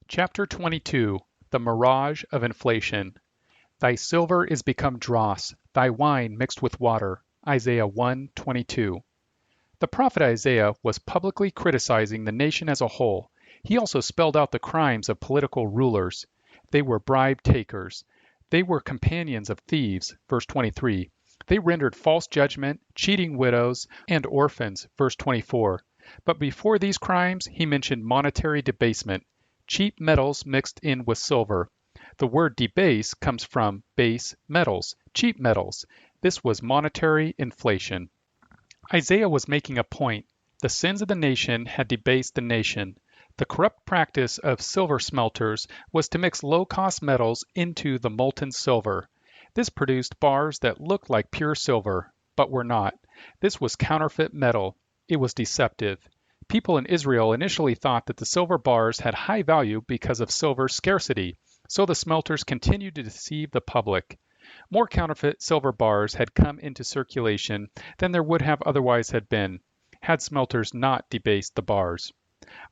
Chapter 22, The Mirage of Inflation. Thy silver is become dross, thy wine mixed with water. Isaiah 1:22. The prophet Isaiah was publicly criticizing the nation as a whole. He also spelled out the crimes of political rulers. They were bribe takers. They were companions of thieves, verse 23. They rendered false judgment, cheating widows and orphans, verse 24. But before these crimes, he mentioned monetary debasement, cheap metals mixed in with silver. The word debase comes from base metals, cheap metals. This was monetary inflation. Isaiah was making a point. The sins of the nation had debased the nation. The corrupt practice of silver smelters was to mix low-cost metals into the molten silver. This produced bars that looked like pure silver, but were not. This was counterfeit metal. It was deceptive. People in Israel initially thought that the silver bars had high value because of silver's scarcity, so the smelters continued to deceive the public. More counterfeit silver bars had come into circulation than there would have otherwise had been, had smelters not debased the bars.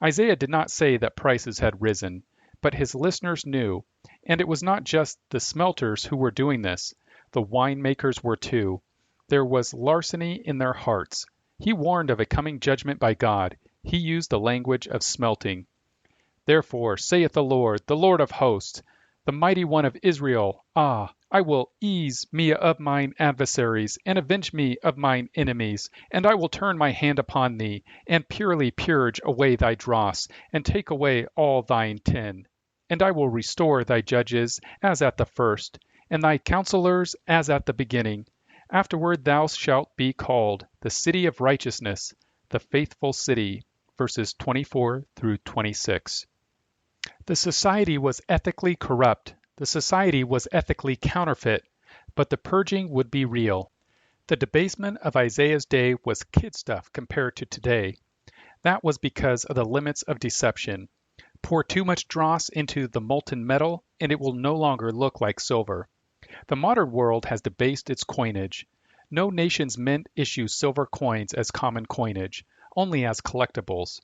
Isaiah did not say that prices had risen, but his listeners knew, and it was not just the smelters who were doing this. The winemakers were too. There was larceny in their hearts. He warned of a coming judgment by God. He used the language of smelting. Therefore, saith the Lord of hosts, the mighty one of Israel, I will ease me of mine adversaries, and avenge me of mine enemies, and I will turn my hand upon thee, and purely purge away thy dross, and take away all thine tin. And I will restore thy judges as at the first, and thy counselors as at the beginning. Afterward thou shalt be called the city of righteousness, the faithful city. Verses 24 through 26. The society was ethically corrupt. The society was ethically counterfeit, but the purging would be real. The debasement of Isaiah's day was kid stuff compared to today. That was because of the limits of deception. Pour too much dross into the molten metal, and it will no longer look like silver. The modern world has debased its coinage. No nation's mint issues silver coins as common coinage, only as collectibles.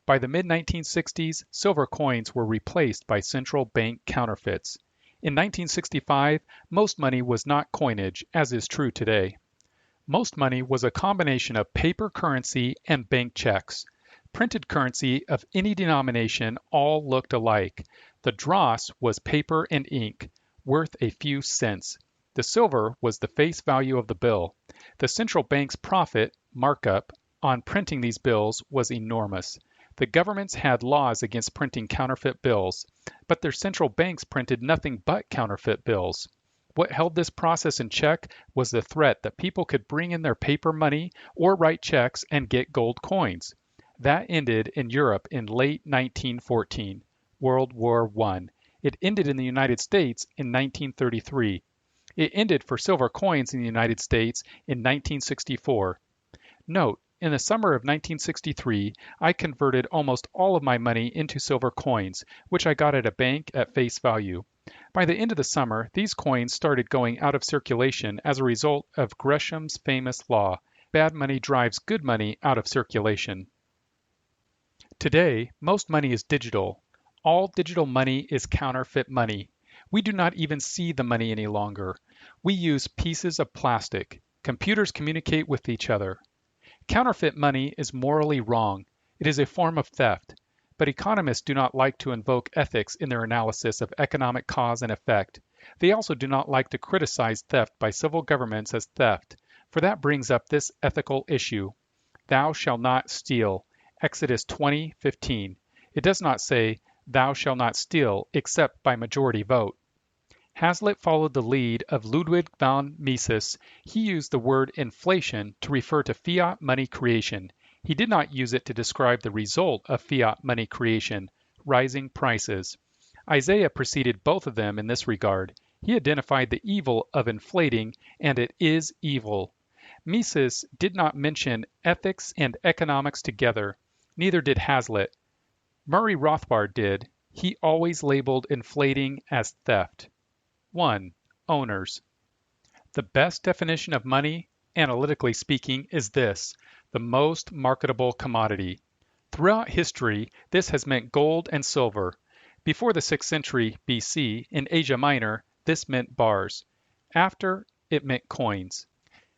By the mid-1960s, silver coins were replaced by central bank counterfeits. In 1965, most money was not coinage, as is true today. Most money was a combination of paper currency and bank checks. Printed currency of any denomination all looked alike. The dross was paper and ink, worth a few cents. The silver was the face value of the bill. The central bank's profit, markup, on printing these bills was enormous. The governments had laws against printing counterfeit bills, but their central banks printed nothing but counterfeit bills. What held this process in check was the threat that people could bring in their paper money or write checks and get gold coins. That ended in Europe in late 1914, World War I. It ended in the United States in 1933. It ended for silver coins in the United States in 1964. Note, in the summer of 1963, I converted almost all of my money into silver coins, which I got at a bank at face value. By the end of the summer, these coins started going out of circulation as a result of Gresham's famous law, bad money drives good money out of circulation. Today, most money is digital. All digital money is counterfeit money. We do not even see the money any longer. We use pieces of plastic. Computers communicate with each other. Counterfeit money is morally wrong. It is a form of theft. But economists do not like to invoke ethics in their analysis of economic cause and effect. They also do not like to criticize theft by civil governments as theft, for that brings up this ethical issue. Thou shalt not steal. Exodus 20:15. It does not say, thou shalt not steal, except by majority vote. Hazlitt followed the lead of Ludwig von Mises. He used the word inflation to refer to fiat money creation. He did not use it to describe the result of fiat money creation, rising prices. Isaiah preceded both of them in this regard. He identified the evil of inflating, and it is evil. Mises did not mention ethics and economics together. Neither did Hazlitt. Murray Rothbard did. He always labeled inflating as theft. 1. Owners. The best definition of money, analytically speaking, is this: the most marketable commodity. Throughout history, this has meant gold and silver. Before the 6th century BC, in Asia Minor, this meant bars. After, it meant coins.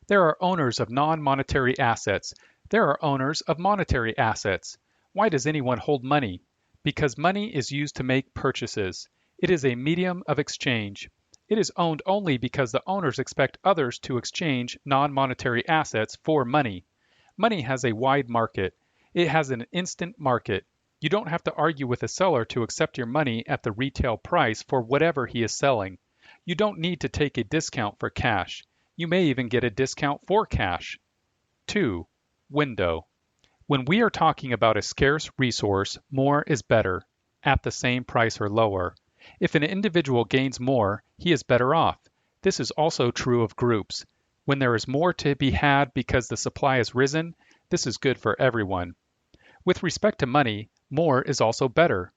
There are owners of non-monetary assets. There are owners of monetary assets. Why does anyone hold money? Because money is used to make purchases. It is a medium of exchange. It is owned only because the owners expect others to exchange non-monetary assets for money. Money has a wide market. It has an instant market. You don't have to argue with a seller to accept your money at the retail price for whatever he is selling. You don't need to take a discount for cash. You may even get a discount for cash. 2. Window. When we are talking about a scarce resource, more is better, at the same price or lower. If an individual gains more, he is better off. This is also true of groups. When there is more to be had because the supply has risen, this is good for everyone. With respect to money, more is also better,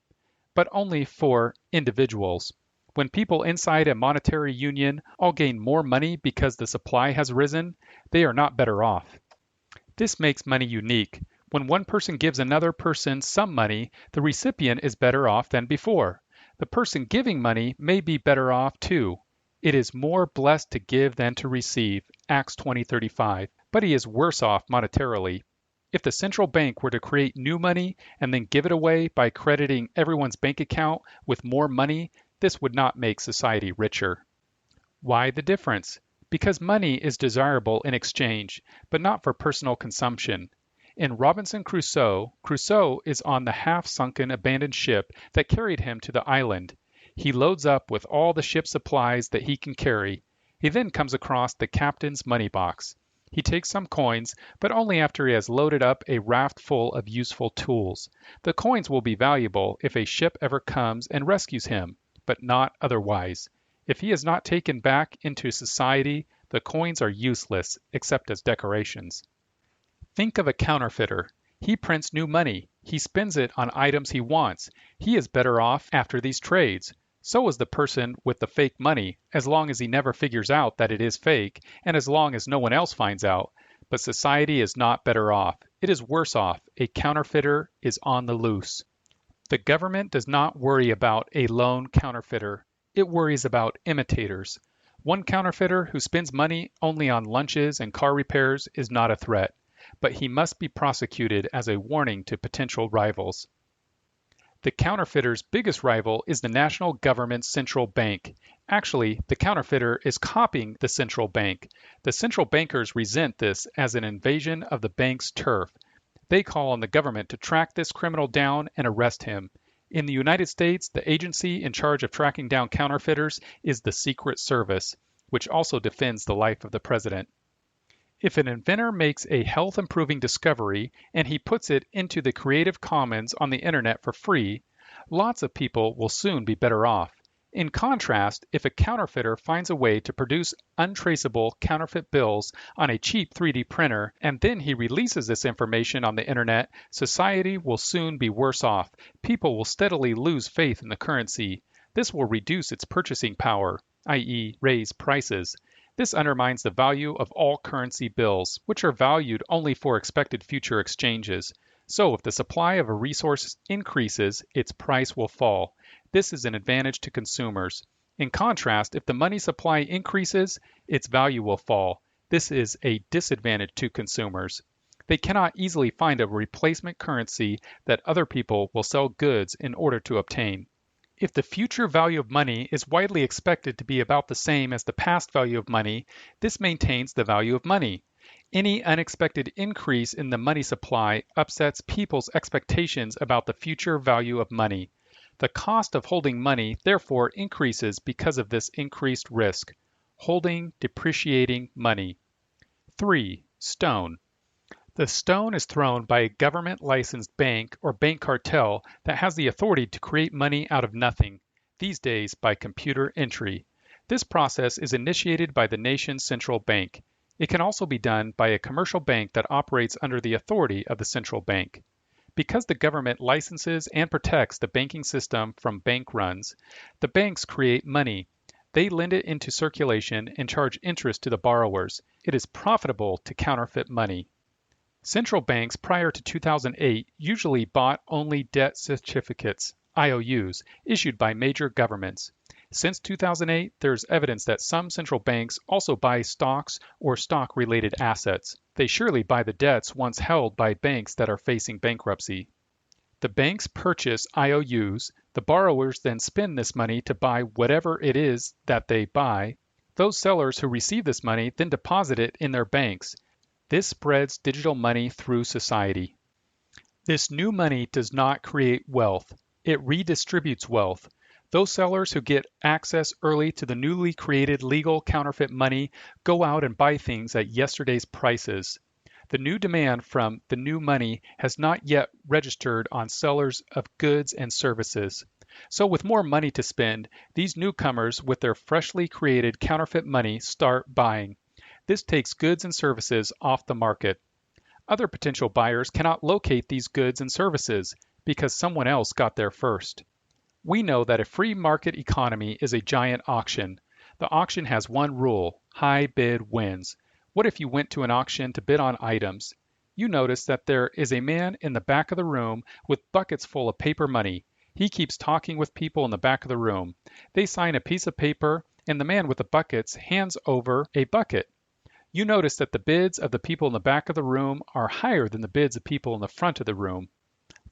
but only for individuals. When people inside a monetary union all gain more money because the supply has risen, they are not better off. This makes money unique. When one person gives another person some money, the recipient is better off than before. The person giving money may be better off too. It is more blessed to give than to receive, Acts 20:35, but he is worse off monetarily. If the central bank were to create new money and then give it away by crediting everyone's bank account with more money, this would not make society richer. Why the difference? Because money is desirable in exchange, but not for personal consumption. In Robinson Crusoe, Crusoe is on the half-sunken abandoned ship that carried him to the island. He loads up with all the ship's supplies that he can carry. He then comes across the captain's money box. He takes some coins, but only after he has loaded up a raft full of useful tools. The coins will be valuable if a ship ever comes and rescues him, but not otherwise. If he is not taken back into society, the coins are useless except as decorations. Think of a counterfeiter. He prints new money. He spends it on items he wants. He is better off after these trades. So is the person with the fake money, as long as he never figures out that it is fake, and as long as no one else finds out. But society is not better off. It is worse off. A counterfeiter is on the loose. The government does not worry about a lone counterfeiter. It worries about imitators. One counterfeiter who spends money only on lunches and car repairs is not a threat, but he must be prosecuted as a warning to potential rivals. The counterfeiter's biggest rival is the national government's central bank. Actually, the counterfeiter is copying the central bank. The central bankers resent this as an invasion of the bank's turf. They call on the government to track this criminal down and arrest him. In the United States, the agency in charge of tracking down counterfeiters is the Secret Service, which also defends the life of the president. If an inventor makes a health-improving discovery and he puts it into the Creative Commons on the internet for free, lots of people will soon be better off. In contrast, if a counterfeiter finds a way to produce untraceable counterfeit bills on a cheap 3D printer and then he releases this information on the internet, society will soon be worse off. People will steadily lose faith in the currency. This will reduce its purchasing power, i.e., raise prices. This undermines the value of all currency bills, which are valued only for expected future exchanges. So if the supply of a resource increases, its price will fall. This is an advantage to consumers. In contrast, if the money supply increases, its value will fall. This is a disadvantage to consumers. They cannot easily find a replacement currency that other people will sell goods in order to obtain. If the future value of money is widely expected to be about the same as the past value of money, this maintains the value of money. Any unexpected increase in the money supply upsets people's expectations about the future value of money. The cost of holding money therefore increases because of this increased risk. Holding depreciating money. 3. Stone. The stone is thrown by a government-licensed bank or bank cartel that has the authority to create money out of nothing, these days by computer entry. This process is initiated by the nation's central bank. It can also be done by a commercial bank that operates under the authority of the central bank. Because the government licenses and protects the banking system from bank runs, the banks create money. They lend it into circulation and charge interest to the borrowers. It is profitable to counterfeit money. Central banks prior to 2008 usually bought only debt certificates, IOUs, issued by major governments. Since 2008, there's evidence that some central banks also buy stocks or stock-related assets. They surely buy the debts once held by banks that are facing bankruptcy. The banks purchase IOUs. The borrowers then spend this money to buy whatever it is that they buy. Those sellers who receive this money then deposit it in their banks. This spreads digital money through society. This new money does not create wealth. It redistributes wealth. Those sellers who get access early to the newly created legal counterfeit money go out and buy things at yesterday's prices. The new demand from the new money has not yet registered on sellers of goods and services. So with more money to spend, these newcomers with their freshly created counterfeit money start buying. This takes goods and services off the market. Other potential buyers cannot locate these goods and services because someone else got there first. We know that a free market economy is a giant auction. The auction has one rule: high bid wins. What if you went to an auction to bid on items? You notice that there is a man in the back of the room with buckets full of paper money. He keeps talking with people in the back of the room. They sign a piece of paper, and the man with the buckets hands over a bucket. You notice that the bids of the people in the back of the room are higher than the bids of people in the front of the room.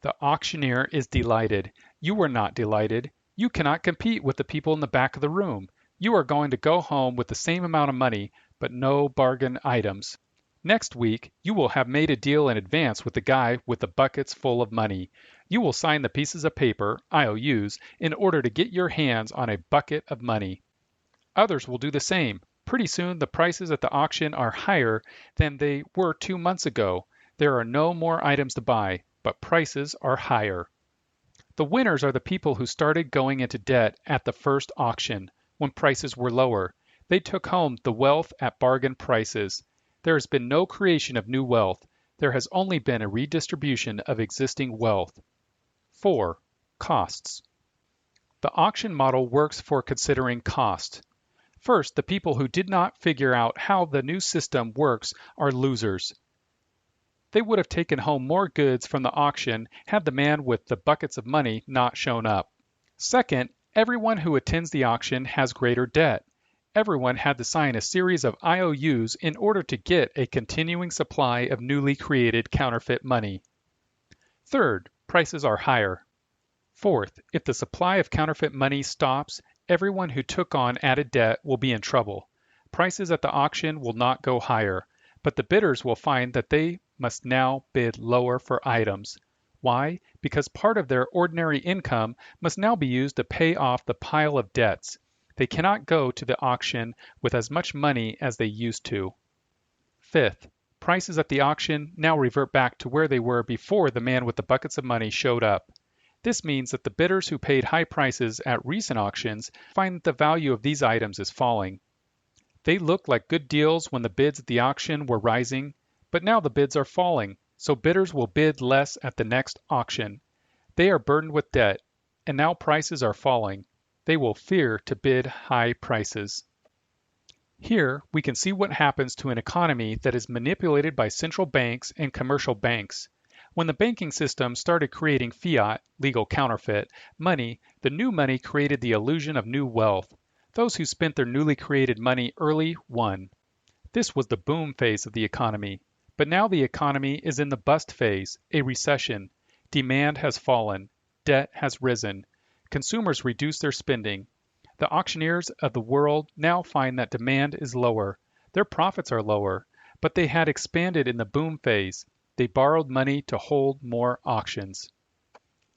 The auctioneer is delighted. You are not delighted. You cannot compete with the people in the back of the room. You are going to go home with the same amount of money, but no bargain items. Next week, you will have made a deal in advance with the guy with the buckets full of money. You will sign the pieces of paper, IOUs, in order to get your hands on a bucket of money. Others will do the same. Pretty soon, the prices at the auction are higher than they were 2 months ago. There are no more items to buy, but prices are higher. The winners are the people who started going into debt at the first auction, when prices were lower. They took home the wealth at bargain prices. There has been no creation of new wealth. There has only been a redistribution of existing wealth. 4. Costs. The auction model works for considering cost. First, the people who did not figure out how the new system works are losers. They would have taken home more goods from the auction had the man with the buckets of money not shown up. Second, everyone who attends the auction has greater debt. Everyone had to sign a series of IOUs in order to get a continuing supply of newly created counterfeit money. Third, prices are higher. Fourth, if the supply of counterfeit money stops, everyone who took on added debt will be in trouble. Prices at the auction will not go higher, but the bidders will find that they must now bid lower for items. Why? Because part of their ordinary income must now be used to pay off the pile of debts. They cannot go to the auction with as much money as they used to. Fifth, prices at the auction now revert back to where they were before the man with the buckets of money showed up. This means that the bidders who paid high prices at recent auctions find that the value of these items is falling. They looked like good deals when the bids at the auction were rising, but now the bids are falling, so bidders will bid less at the next auction. They are burdened with debt, and now prices are falling. They will fear to bid high prices. Here, we can see what happens to an economy that is manipulated by central banks and commercial banks. When the banking system started creating fiat, legal counterfeit, money, the new money created the illusion of new wealth. Those who spent their newly created money early won. This was the boom phase of the economy. But now the economy is in the bust phase, a recession. Demand has fallen. Debt has risen. Consumers reduce their spending. The auctioneers of the world now find that demand is lower. Their profits are lower, but they had expanded in the boom phase. They borrowed money to hold more auctions.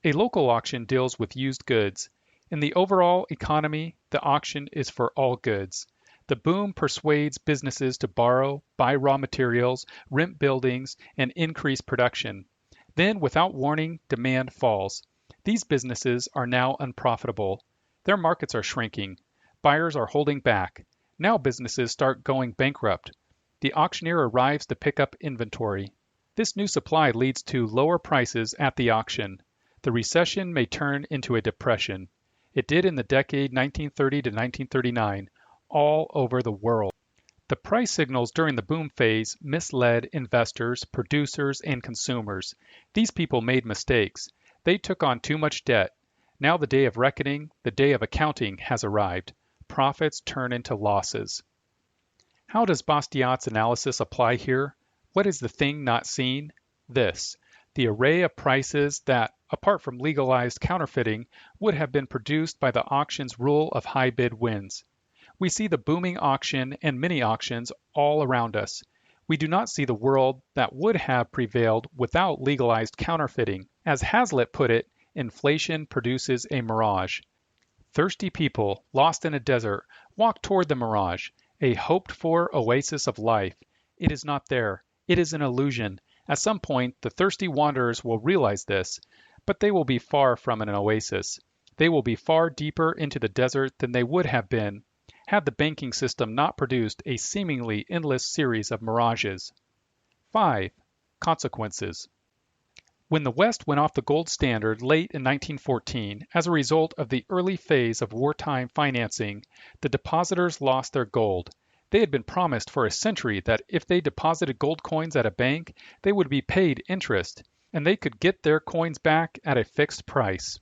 A local auction deals with used goods. In the overall economy, the auction is for all goods. The boom persuades businesses to borrow, buy raw materials, rent buildings, and increase production. Then, without warning, demand falls. These businesses are now unprofitable. Their markets are shrinking. Buyers are holding back. Now businesses start going bankrupt. The auctioneer arrives to pick up inventory. This new supply leads to lower prices at the auction. The recession may turn into a depression. It did in the decade 1930 to 1939. All over the world. The price signals during the boom phase misled investors, producers, and consumers. These people made mistakes. They took on too much debt. Now the day of reckoning, the day of accounting has arrived. Profits turn into losses. How does Bastiat's analysis apply here? What is the thing not seen? This: the array of prices that, apart from legalized counterfeiting, would have been produced by the auction's rule of high bid wins. We see the booming auction and mini auctions all around us. We do not see the world that would have prevailed without legalized counterfeiting. As Hazlitt put it, inflation produces a mirage. Thirsty people, lost in a desert, walk toward the mirage, a hoped-for oasis of life. It is not there. It is an illusion. At some point, the thirsty wanderers will realize this, but they will be far from an oasis. They will be far deeper into the desert than they would have been had the banking system not produced a seemingly endless series of mirages. 5. Consequences. When the West went off the gold standard late in 1914 as a result of the early phase of wartime financing, the depositors lost their gold. They had been promised for a century that if they deposited gold coins at a bank, they would be paid interest, and they could get their coins back at a fixed price.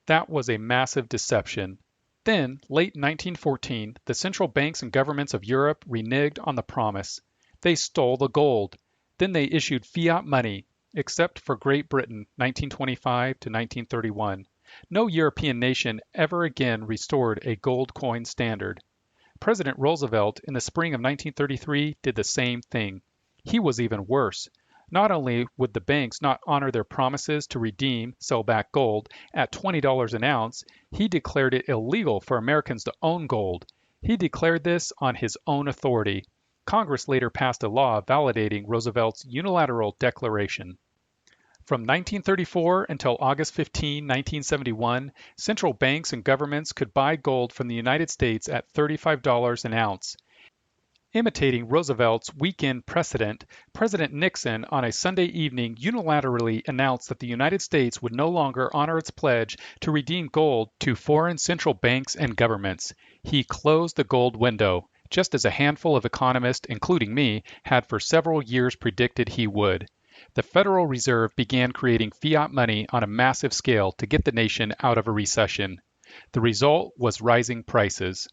That was a massive deception. Then, late 1914, the central banks and governments of Europe reneged on the promise. They stole the gold. Then they issued fiat money, except for Great Britain, 1925 to 1931. No European nation ever again restored a gold coin standard. President Roosevelt, in the spring of 1933, did the same thing. He was even worse. Not only would the banks not honor their promises to redeem, sell back gold at $20 an ounce, he declared it illegal for Americans to own gold. He declared this on his own authority. Congress later passed a law validating Roosevelt's unilateral declaration. From 1934 until August 15, 1971, central banks and governments could buy gold from the United States at $35 an ounce. Imitating Roosevelt's weekend precedent, President Nixon on a Sunday evening unilaterally announced that the United States would no longer honor its pledge to redeem gold to foreign central banks and governments. He closed the gold window, just as a handful of economists, including me, had for several years predicted he would. The Federal Reserve began creating fiat money on a massive scale to get the nation out of a recession. The result was rising prices.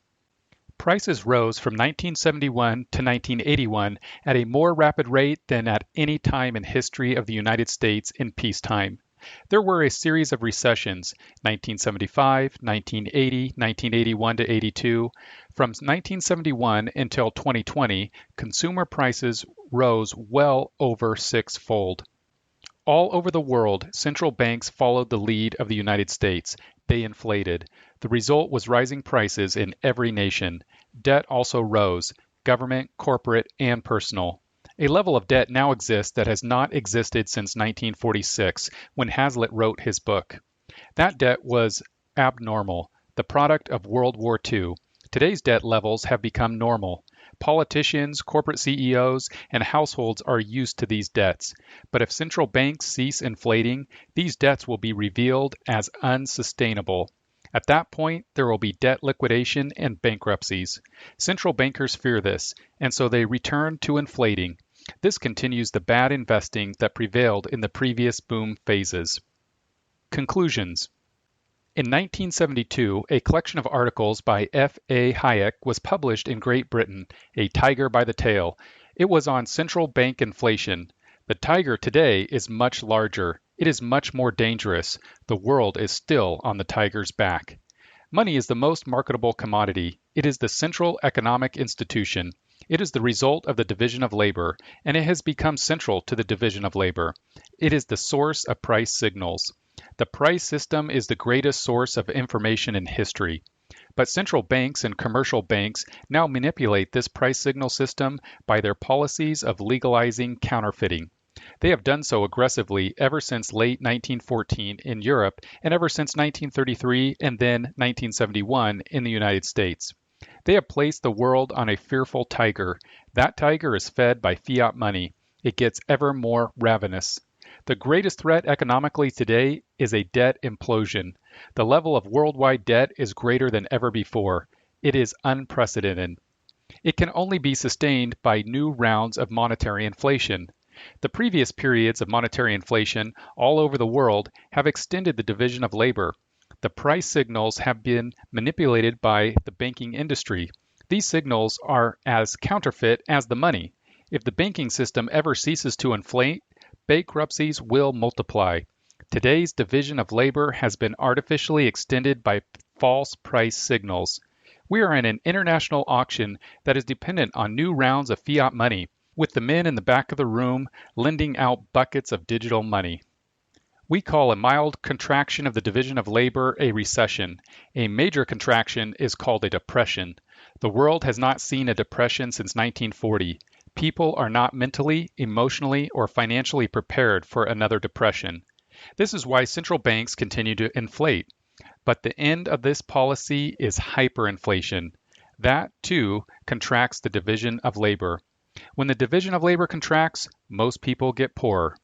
Prices rose from 1971 to 1981 at a more rapid rate than at any time in history of the United States in peacetime. There were a series of recessions, 1975, 1980, 1981 to 82. From 1971 until 2020, consumer prices rose well over six-fold. All over the world, central banks followed the lead of the United States. They inflated. The result was rising prices in every nation. Debt also rose, government, corporate, and personal. A level of debt now exists that has not existed since 1946, when Hazlitt wrote his book. That debt was abnormal, the product of World War II. Today's debt levels have become normal. Politicians, corporate CEOs, and households are used to these debts. But if central banks cease inflating, these debts will be revealed as unsustainable. At that point, there will be debt liquidation and bankruptcies. Central bankers fear this, and so they return to inflating. This continues the bad investing that prevailed in the previous boom phases. Conclusions. In 1972, a collection of articles by F.A. Hayek was published in Great Britain, A Tiger by the Tail. It was on central bank inflation. The tiger today is much larger. It is much more dangerous. The world is still on the tiger's back. Money is the most marketable commodity. It is the central economic institution. It is the result of the division of labor, and it has become central to the division of labor. It is the source of price signals. The price system is the greatest source of information in history. But central banks and commercial banks now manipulate this price signal system by their policies of legalizing counterfeiting. They have done so aggressively ever since late 1914 in Europe and ever since 1933 and then 1971 in the United States. They have placed the world on a fearful tiger. That tiger is fed by fiat money. It gets ever more ravenous. The greatest threat economically today is a debt implosion. The level of worldwide debt is greater than ever before. It is unprecedented. It can only be sustained by new rounds of monetary inflation. The previous periods of monetary inflation all over the world have extended the division of labor. The price signals have been manipulated by the banking industry. These signals are as counterfeit as the money. If the banking system ever ceases to inflate, bankruptcies will multiply. Today's division of labor has been artificially extended by false price signals. We are in an international auction that is dependent on new rounds of fiat money, with the men in the back of the room lending out buckets of digital money. We call a mild contraction of the division of labor a recession. A major contraction is called a depression. The world has not seen a depression since 1940. People are not mentally, emotionally, or financially prepared for another depression. This is why central banks continue to inflate. But the end of this policy is hyperinflation. That, too, contracts the division of labor. When the division of labor contracts, most people get poorer.